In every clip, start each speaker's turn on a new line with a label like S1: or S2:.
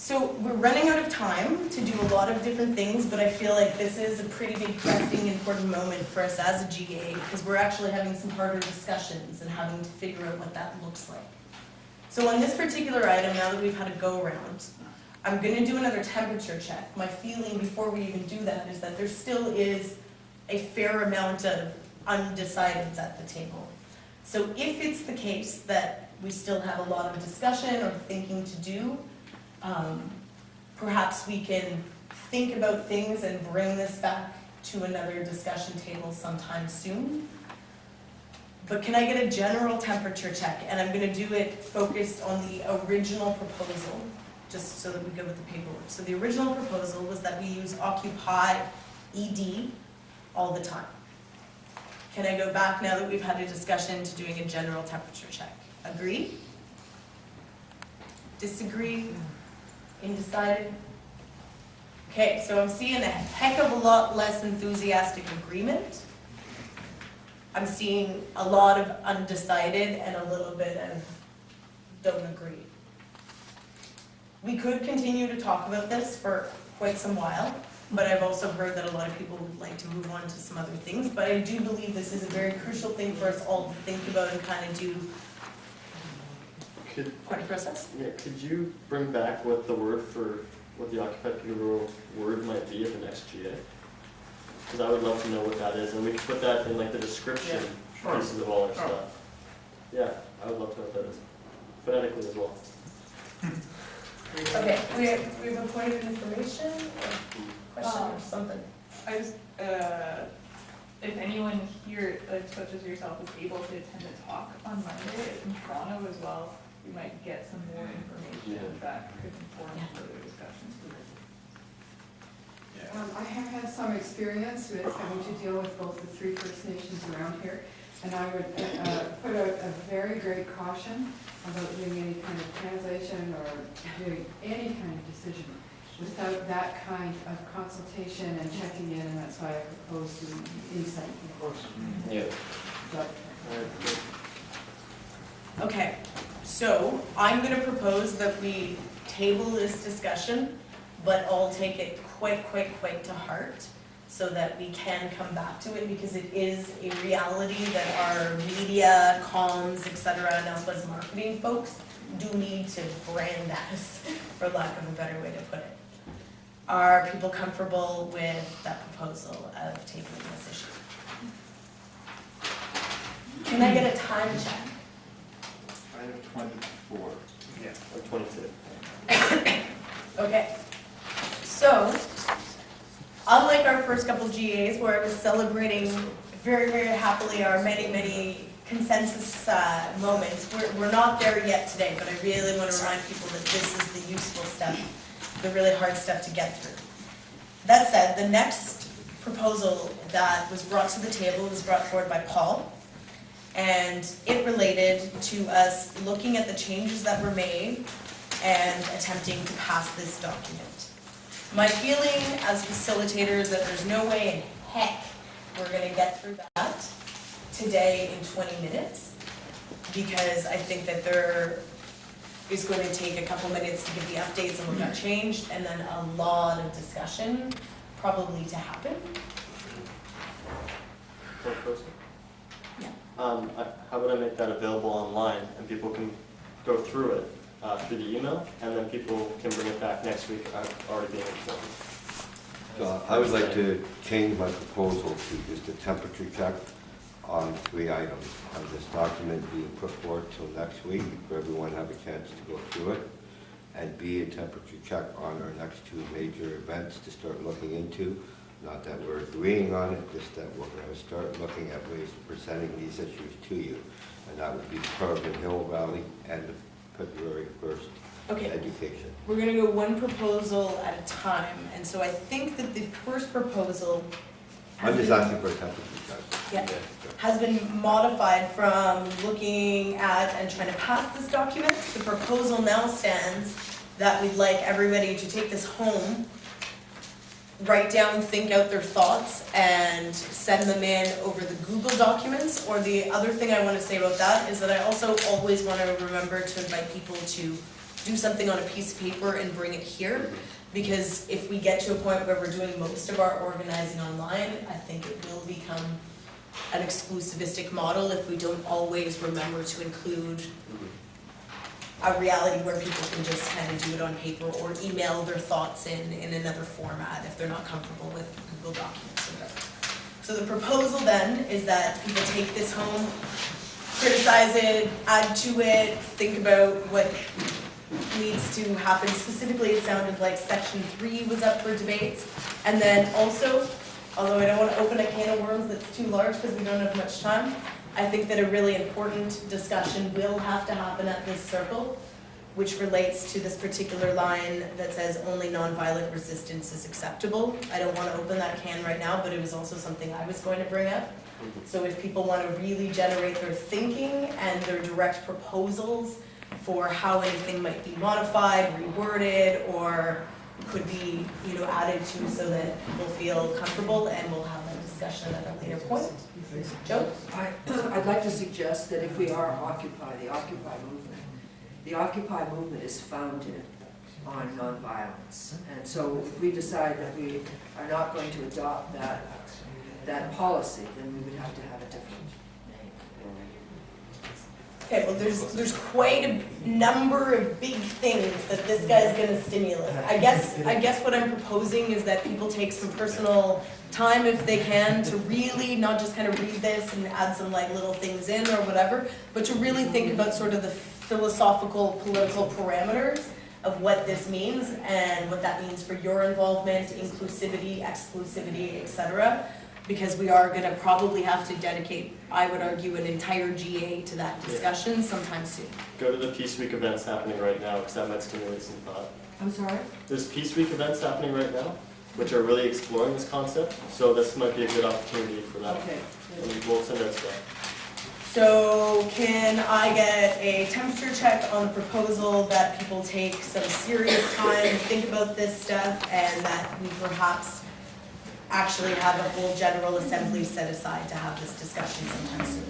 S1: So we're running out of time to do a lot of different things, but I feel like this is a pretty big, pressing, important moment for us as a GA, because we're actually having some harder discussions and having to figure out what that looks like. So on this particular item, now that we've had a go-around, I'm going to do another temperature check. My feeling before we even do that is that there still is a fair amount of undecideds at the table. So if it's the case that we still have a lot of discussion or thinking to do, perhaps we can think about things and bring this back to another discussion table sometime soon. But can I get a general temperature check? And I'm going to do it focused on the original proposal, just so that we go with the paperwork. So the original proposal was that we use Occupy ED all the time. Can I go back now that we've had a discussion to doing a general temperature check? Agree? Disagree? Undecided? Okay, so I'm seeing a heck of a lot less enthusiastic agreement. I'm seeing a lot of undecided and a little bit of don't agree. We could continue to talk about this for quite some while, but I've also heard that a lot of people would like to move on to some other things. But I do believe this is a very crucial thing for us all to think about and kind of do party process.
S2: Yeah, could you bring back what the word for what the occupied Peterborough word might be at the next GA? Because I would love to know what that is, and we could put that in like the description pieces of all our stuff. Yeah, I would love to know what that is. Phonetically as well.
S1: Okay, we have a point of information or question or something.
S3: I just, if anyone here, like such as yourself, is able to attend a talk on Monday in Toronto as well, we might get some more information that could inform further discussions.
S4: I have had some experience with having to deal with both the 3 First Nations around here, and I would put out a very great caution about doing any kind of translation or doing any kind of decision without that kind of consultation and checking in, and that's why I propose doing insight.
S2: Of course. Yeah.
S1: Okay, so I'm going to propose that we table this discussion, but all take it quite to heart so that we can come back to it, because it is a reality that our media, comms, etc., and also as marketing folks do need to brand us, for lack of a better way to put it. Are people comfortable with that proposal of tabling this issue? Can I get a time check?
S5: I have 24.
S2: Yeah, or 22.
S1: Okay, so unlike our first couple GAs where I was celebrating very happily our many consensus moments, we're not there yet today, but I really want to remind people that this is the useful stuff, the really hard stuff to get through. That said, the next proposal that was brought to the table was brought forward by Paul, and it related to us looking at the changes that were made and attempting to pass this document. My feeling as facilitators is that there's no way in heck we're going to get through that today in 20 minutes, because I think that there is going to take a couple minutes to give the updates on what got changed, and then a lot of discussion probably to happen. Yeah.
S2: How would I make that available online and people can go through it through the email, and then people can bring it back next week already being informed?
S6: So I would like to change my proposal to just a temperature check on 3 items. On this document being put forward till next week for everyone to have a chance to go through it. And B, a temperature check on our next 2 major events to start looking into. Not that we're agreeing on it, just that we're going to start looking at ways of presenting these issues to you. And that would be the Carbon Hill Rally and the February 1st education.
S1: We're going to go one proposal at a time, and so I think that the first proposal
S6: I'm just asking for a temperature check.
S1: Has been modified from looking at and trying to pass this document. The proposal now stands that we'd like everybody to take this home, write down, think out their thoughts, and send them in over the Google documents. Or the other thing I want to say about that is that I also always want to remember to invite people to do something on a piece of paper and bring it here. Because if we get to a point where we're doing most of our organizing online, I think it will become an exclusivistic model if we don't always remember to include a reality where people can just kind of do it on paper or email their thoughts in another format if they're not comfortable with Google Documents or whatever. So the proposal then is that people take this home, criticize it, add to it, think about what needs to happen. Specifically, it sounded like section 3 was up for debate. And then also, although I don't want to open a can of worms that's too large because we don't have much time, I think that a really important discussion will have to happen at this circle, which relates to this particular line that says only nonviolent resistance is acceptable. I don't want to open that can right now, but it was also something I was going to bring up. So if people want to really generate their thinking and their direct proposals for how anything might be modified, reworded, or could be, added to so that people feel comfortable, and we'll have that discussion at a later point. Joe?
S7: I'd like to suggest that if we are Occupy, the Occupy movement is founded on nonviolence. And so if we decide that we are not going to adopt that policy, then we would have to have a different name.
S1: Okay, well, there's quite a number of big things that this guy's going to stimulate. I guess what I'm proposing is that people take some personal time, if they can, to really not just kind of read this and add some like little things in or whatever, but to really think about sort of the philosophical, political parameters of what this means and what that means for your involvement, inclusivity, exclusivity, etc. Because we are going to probably have to dedicate, I would argue, an entire GA to that discussion sometime soon.
S2: Go to the Peace Week events happening right now, because that might stimulate some thought.
S7: I'm sorry?
S2: There's Peace Week events happening right now, which are really exploring this concept, so this might be a good opportunity for that.
S7: Okay.
S2: And we'll send out stuff.
S1: So can I get a temperature check on the proposal that people take some serious time to think about this stuff, and that we perhaps actually have a whole General Assembly set aside to have this discussion sometime soon?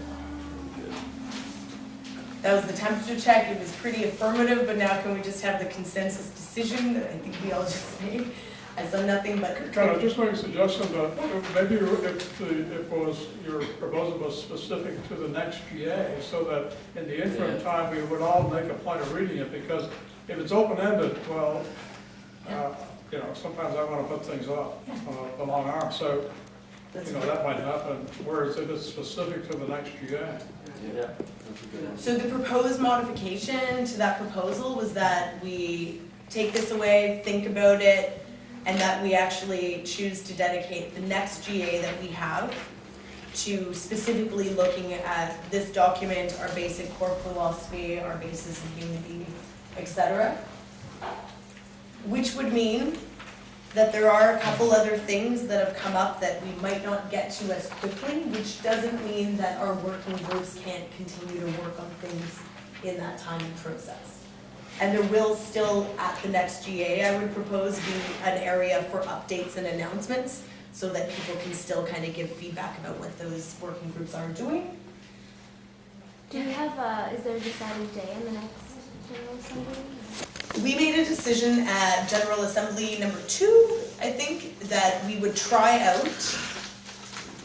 S1: That was the temperature check. It was pretty affirmative, but now can we just have the consensus decision that I think we all just made? I saw nothing but...
S8: Can I just make a suggestion that maybe your proposal was specific to the next GA, so that in the interim time we would all make a point of reading it, because if it's open-ended, well, sometimes I want to put things up the long arm, so that might happen. Whereas if it's specific to the next GA.
S2: Yeah.
S1: So the proposed modification to that proposal was that we take this away, think about it, and that we actually choose to dedicate the next GA that we have to specifically looking at this document, our basic core philosophy, our basis of unity, etc. Which would mean that there are a couple other things that have come up that we might not get to as quickly, which doesn't mean that our working groups can't continue to work on things in that time and process. And there will still, at the next GA, I would propose, be an area for updates and announcements so that people can still kind of give feedback about what those working groups are doing.
S9: Do we have, is there a decided day in the next General Assembly?
S1: We made a decision at General Assembly number 2, I think, that we would try out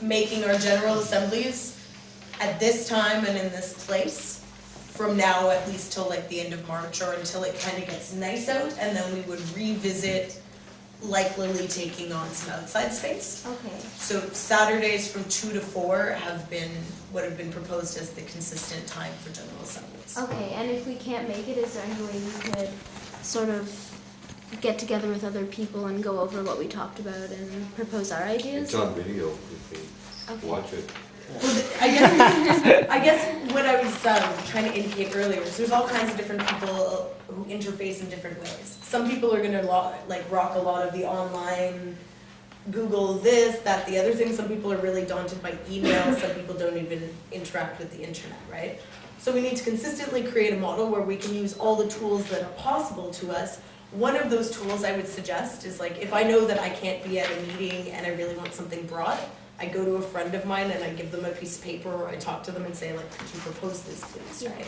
S1: making our General Assemblies at this time and in this place from now at least till like the end of March, or until it kind of gets nice out, and then we would revisit likely taking on some outside space.
S9: Okay.
S1: So Saturdays from 2 to 4 would have been proposed as the consistent time for General Assemblies.
S9: Okay, and if we can't make it, is there any way we could sort of get together with other people and go over what we talked about and propose our ideas?
S6: It's on video, you can
S9: Okay.
S6: watch it.
S1: Well, I guess what I was trying to indicate earlier is there's all kinds of different people who interface in different ways. Some people are going to rock a lot of the online, Google this, that, the other thing. Some people are really daunted by email. Some people don't even interact with the internet, right? So we need to consistently create a model where we can use all the tools that are possible to us. One of those tools I would suggest is like, if I know that I can't be at a meeting and I really want something broad, I go to a friend of mine and I give them a piece of paper, or I talk to them and say, like, could you propose this, please, right?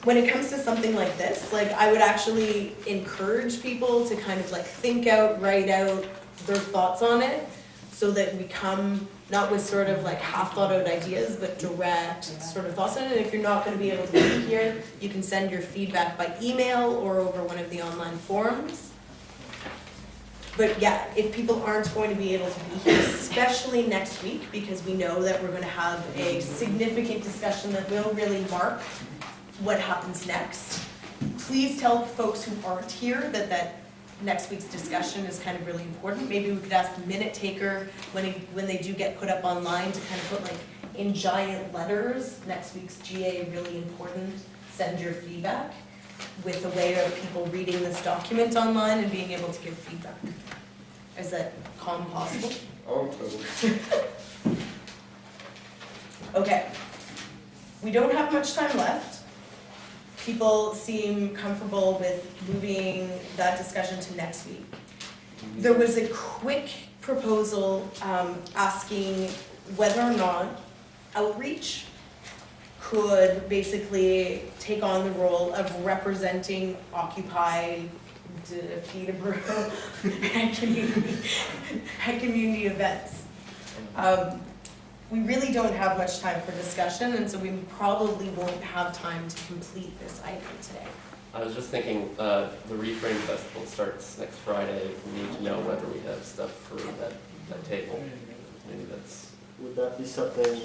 S1: when it comes to something like this, like I would actually encourage people to kind of like think out, write out their thoughts on it, so that we come not with sort of like half thought out ideas, but direct sort of thoughts on it. And if you're not going to be able to be here, you can send your feedback by email or over one of the online forums. But yeah, if people aren't going to be able to be here, especially next week, because we know that we're going to have a significant discussion that will really mark what happens next, please tell folks who aren't here that next week's discussion is kind of really important. Maybe we could ask the minute taker when they do get put up online to kind of put like in giant letters, next week's GA really important, send your feedback, with a way of people reading this document online and being able to give feedback. Is that possible?
S2: Oh, totally.
S1: Okay. We don't have much time left. People seem comfortable with moving that discussion to next week. There was a quick proposal asking whether or not outreach could basically take on the role of representing Occupy Peterborough at community events. We really don't have much time for discussion, and so we probably won't have time to complete this item today.
S10: I was just thinking, the Reframe Festival starts next Friday. We need to know whether we have stuff for that table. Maybe that's...
S2: Would that be something,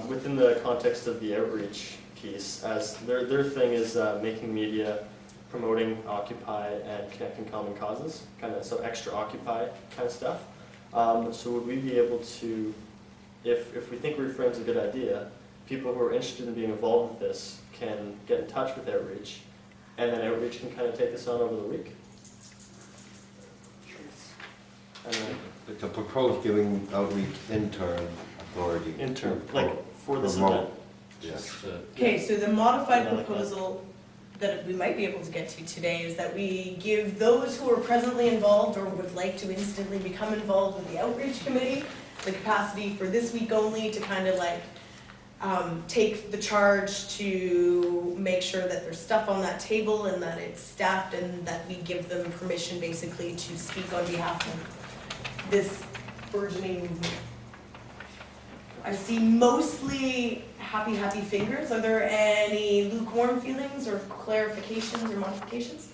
S2: within the context of the outreach piece, as their thing is making media, promoting Occupy and connecting common causes, kind of so extra Occupy kind of stuff. So would we be able to, if we think Reframe's a good idea, people who are interested in being involved with this can get in touch with outreach, and then outreach can kind of take this on over the week? And then,
S6: But the proposed giving outreach intern authority.
S2: like for this
S6: Remote.
S2: event.
S6: Yes.
S10: just,
S1: Okay, so the modified
S2: Yeah, like that.
S1: proposal that we might be able to get to today is that we give those who are presently involved or would like to instantly become involved with the outreach committee the capacity for this week only to kind of like take the charge to make sure that there's stuff on that table and that it's staffed, and that we give them permission basically to speak on behalf of this burgeoning movement. I see mostly happy fingers. Are there any lukewarm feelings or clarifications or modifications?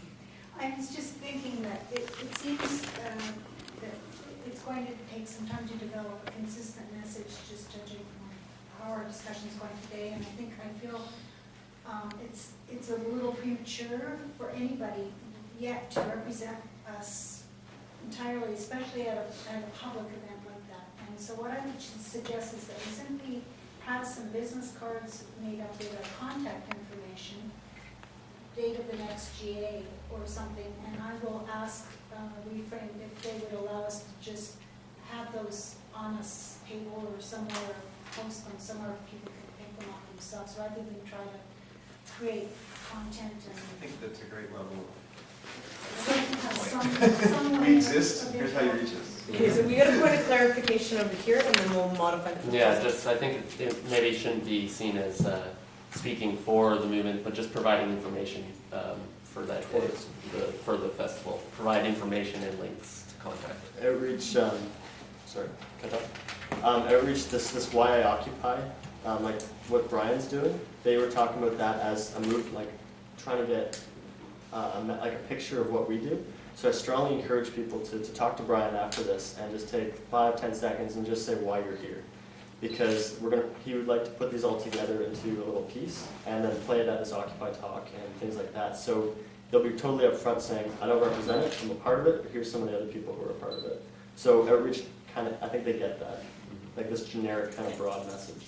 S11: I was just thinking that it seems that it's going to take some time to develop a consistent message, just judging from how our discussion's going today, and I feel it's a little premature for anybody yet to represent us entirely, especially at a public event like that. And so what I would suggest is that we simply have some business cards made up with our contact information, date of the next GA or something, and I will ask Reframe if they would allow us to just have those on a table or somewhere, post them somewhere people can pick them up themselves, rather than try to create content and.
S5: I think that's a great level.
S11: We
S5: exist, here's how you reach us.
S1: Okay, so we got a point of clarification over here, and then we'll modify the proposal.
S10: yeah, just I think it maybe shouldn't be seen as speaking for the movement, but just providing information for that day, for the festival. Provide information and links to contact.
S2: Outreach, sorry, cut off. Outreach, this Why I Occupy, like what Brian's doing, they were talking about that as a move, like trying to get like a picture of what we do. So I strongly encourage people to talk to Brian after this and just take 5-10 seconds and just say why you're here. Because he would like to put these all together into a little piece and then play it at his Occupy talk and things like that. So they'll be totally upfront saying, I don't represent it, I'm a part of it, but here's some of the other people who are a part of it. So outreach I think they get that, like this generic kind of broad message.